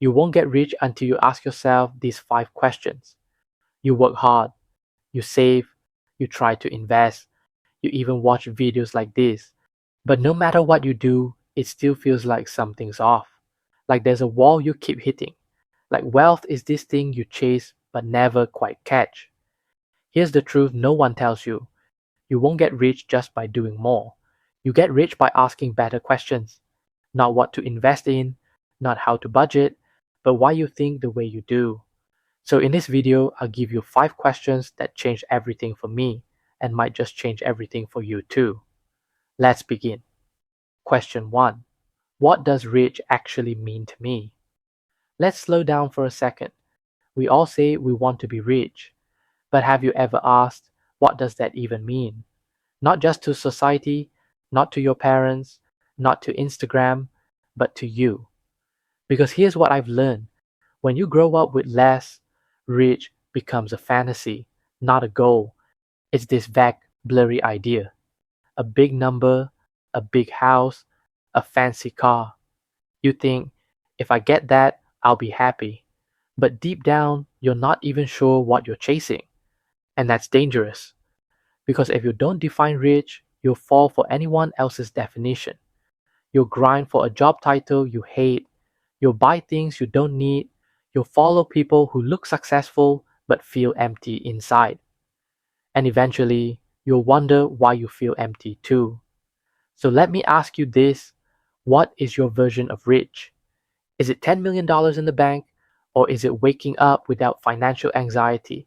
You won't get rich until you ask yourself these 5 questions. You work hard, you save, you try to invest, you even watch videos like this. But no matter what you do, it still feels like something's off. Like there's a wall you keep hitting. Like wealth is this thing you chase but never quite catch. Here's the truth no one tells you. You won't get rich just by doing more. You get rich by asking better questions. Not what to invest in, not how to budget, but why you think the way you do. So in this video, I'll give you 5 questions that changed everything for me and might just change everything for you too. Let's begin. Question 1. What does rich actually mean to me? Let's slow down for a second. We all say we want to be rich, but have you ever asked, what does that even mean? Not just to society, not to your parents, not to Instagram, but to you. Because here's what I've learned. When you grow up with less, rich becomes a fantasy, not a goal. It's this vague, blurry idea. A big number, a big house, a fancy car. You think, if I get that, I'll be happy. But deep down, you're not even sure what you're chasing. And that's dangerous. Because if you don't define rich, you'll fall for anyone else's definition. You'll grind for a job title you hate. You'll buy things you don't need. You'll follow people who look successful but feel empty inside. And eventually, you'll wonder why you feel empty too. So let me ask you this. What is your version of rich? Is it $10 million in the bank? Or is it waking up without financial anxiety?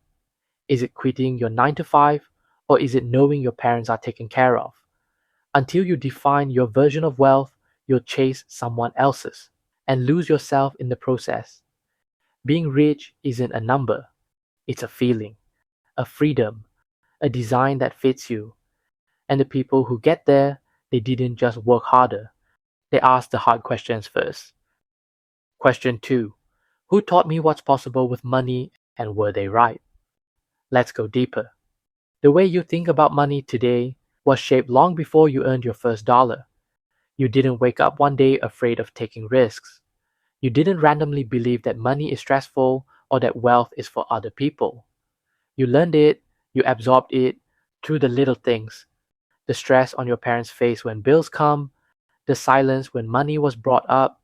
Is it quitting your 9 to 5? Or is it knowing your parents are taken care of? Until you define your version of wealth, you'll chase someone else's and lose yourself in the process. Being rich isn't a number, it's a feeling, a freedom, a design that fits you. And the people who get there, they didn't just work harder, they asked the hard questions first. Question 2. Who taught me what's possible with money and were they right? Let's go deeper. The way you think about money today was shaped long before you earned your first dollar. You didn't wake up one day afraid of taking risks. You didn't randomly believe that money is stressful or that wealth is for other people. You learned it, you absorbed it through the little things. The stress on your parents' face when bills come, the silence when money was brought up,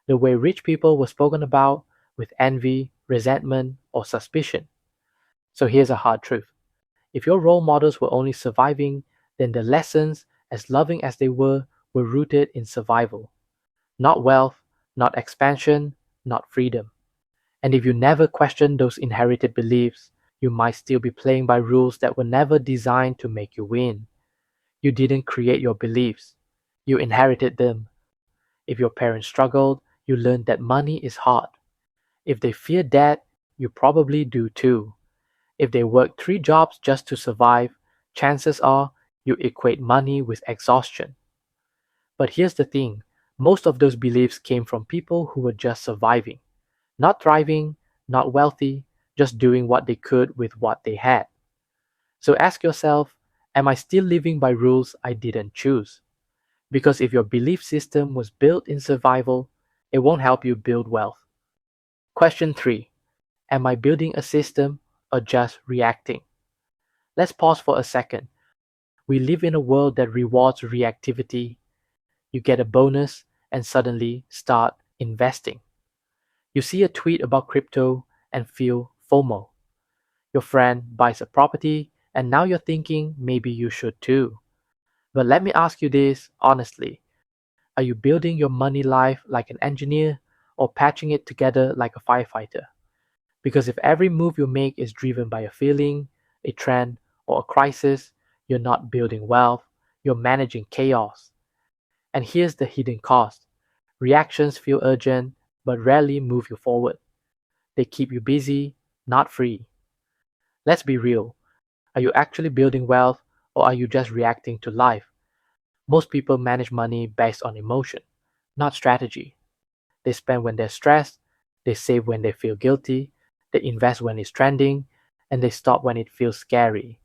the way rich people were spoken about with envy, resentment, or suspicion. So here's a hard truth. If your role models were only surviving, then the lessons, as loving as they were rooted in survival. Not wealth, not expansion, not freedom. And if you never question those inherited beliefs, you might still be playing by rules that were never designed to make you win. You didn't create your beliefs, you inherited them. If your parents struggled, you learned that money is hard. If they fear debt, you probably do too. If they work 3 jobs just to survive, chances are you equate money with exhaustion. But here's the thing, most of those beliefs came from people who were just surviving. Not thriving, not wealthy, just doing what they could with what they had. So ask yourself, am I still living by rules I didn't choose? Because if your belief system was built in survival, it won't help you build wealth. Question 3. Am I building a system or just reacting? Let's pause for a second. We live in a world that rewards reactivity. You get a bonus and suddenly start investing. You see a tweet about crypto and feel FOMO. Your friend buys a property and now you're thinking maybe you should too. But let me ask you this honestly. Are you building your money life like an engineer or patching it together like a firefighter? Because if every move you make is driven by a feeling, a trend, or a crisis, you're not building wealth, you're managing chaos. And here's the hidden cost. Reactions feel urgent, but rarely move you forward. They keep you busy, not free. Let's be real. Are you actually building wealth or are you just reacting to life? Most people manage money based on emotion, not strategy. They spend when they're stressed, they save when they feel guilty, they invest when it's trending, and they stop when it feels scary.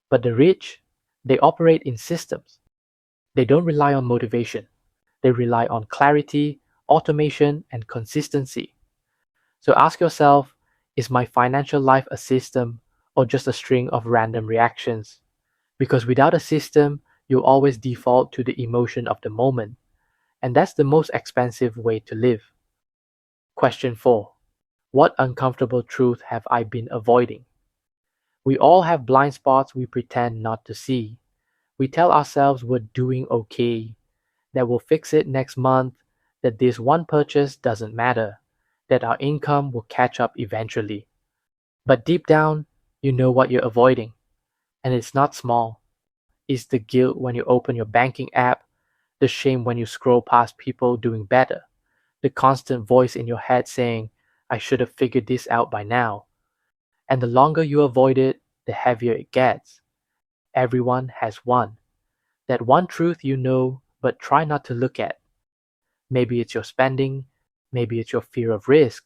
But the rich, they operate in systems. They don't rely on motivation. They rely on clarity, automation, and consistency. So ask yourself, is my financial life a system or just a string of random reactions? Because without a system, you'll always default to the emotion of the moment, and that's the most expensive way to live. Question 4. What uncomfortable truth have I been avoiding? We all have blind spots we pretend not to see. We tell ourselves we're doing okay, that we'll fix it next month, that this one purchase doesn't matter, that our income will catch up eventually. But deep down, you know what you're avoiding. And it's not small. It's the guilt when you open your banking app, the shame when you scroll past people doing better, the constant voice in your head saying, I should have figured this out by now. And the longer you avoid it, the heavier it gets. Everyone has one. That one truth you know, but try not to look at. Maybe it's your spending, maybe it's your fear of risk,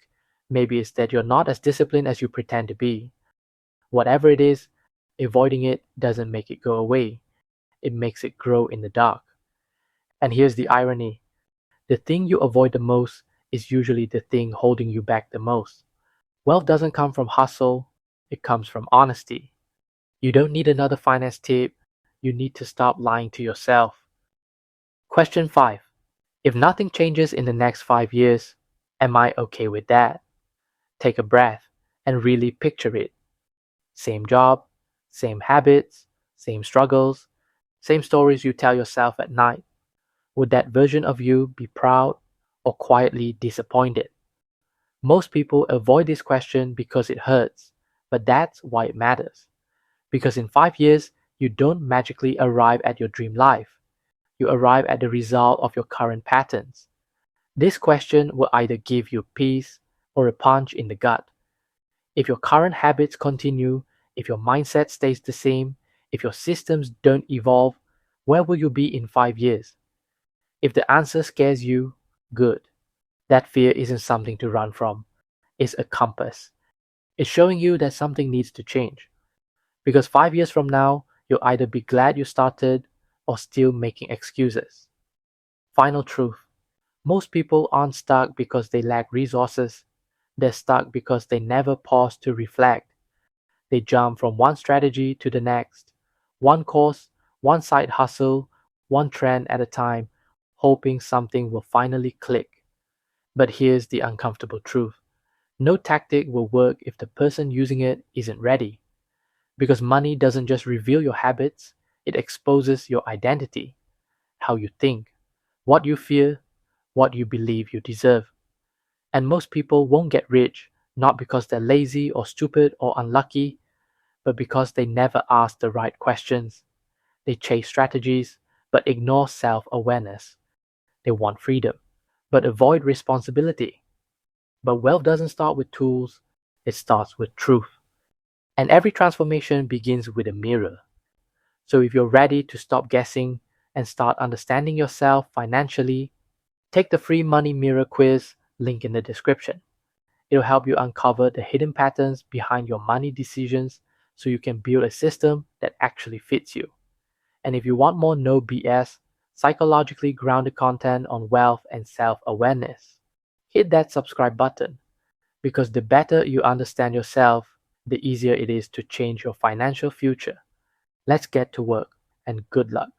maybe it's that you're not as disciplined as you pretend to be. Whatever it is, avoiding it doesn't make it go away. It makes it grow in the dark. And here's the irony. The thing you avoid the most is usually the thing holding you back the most. Wealth doesn't come from hustle, it comes from honesty. You don't need another finance tip, you need to stop lying to yourself. Question 5. If nothing changes in the next 5 years, am I okay with that? Take a breath and really picture it. Same job, same habits, same struggles, same stories you tell yourself at night. Would that version of you be proud or quietly disappointed? Most people avoid this question because it hurts, but that's why it matters. Because in 5 years, you don't magically arrive at your dream life. You arrive at the result of your current patterns. This question will either give you peace or a punch in the gut. If your current habits continue, if your mindset stays the same, if your systems don't evolve, where will you be in 5 years? If the answer scares you, good. That fear isn't something to run from. It's a compass. It's showing you that something needs to change. Because 5 years from now, you'll either be glad you started or still making excuses. Final truth. Most people aren't stuck because they lack resources. They're stuck because they never pause to reflect. They jump from one strategy to the next, one course, one side hustle, one trend at a time, hoping something will finally click. But here's the uncomfortable truth. No tactic will work if the person using it isn't ready. Because money doesn't just reveal your habits, it exposes your identity, how you think, what you fear, what you believe you deserve. And most people won't get rich, not because they're lazy or stupid or unlucky, but because they never ask the right questions. They chase strategies, but ignore self awareness. They want freedom, but avoid responsibility. But wealth doesn't start with tools, it starts with truth. And every transformation begins with a mirror. So if you're ready to stop guessing and start understanding yourself financially, take the free money mirror quiz, link in the description. It'll help you uncover the hidden patterns behind your money decisions so you can build a system that actually fits you. And if you want more no BS, psychologically grounded content on wealth and self awareness, hit that subscribe button. Because the better you understand yourself, the easier it is to change your financial future. Let's get to work and good luck.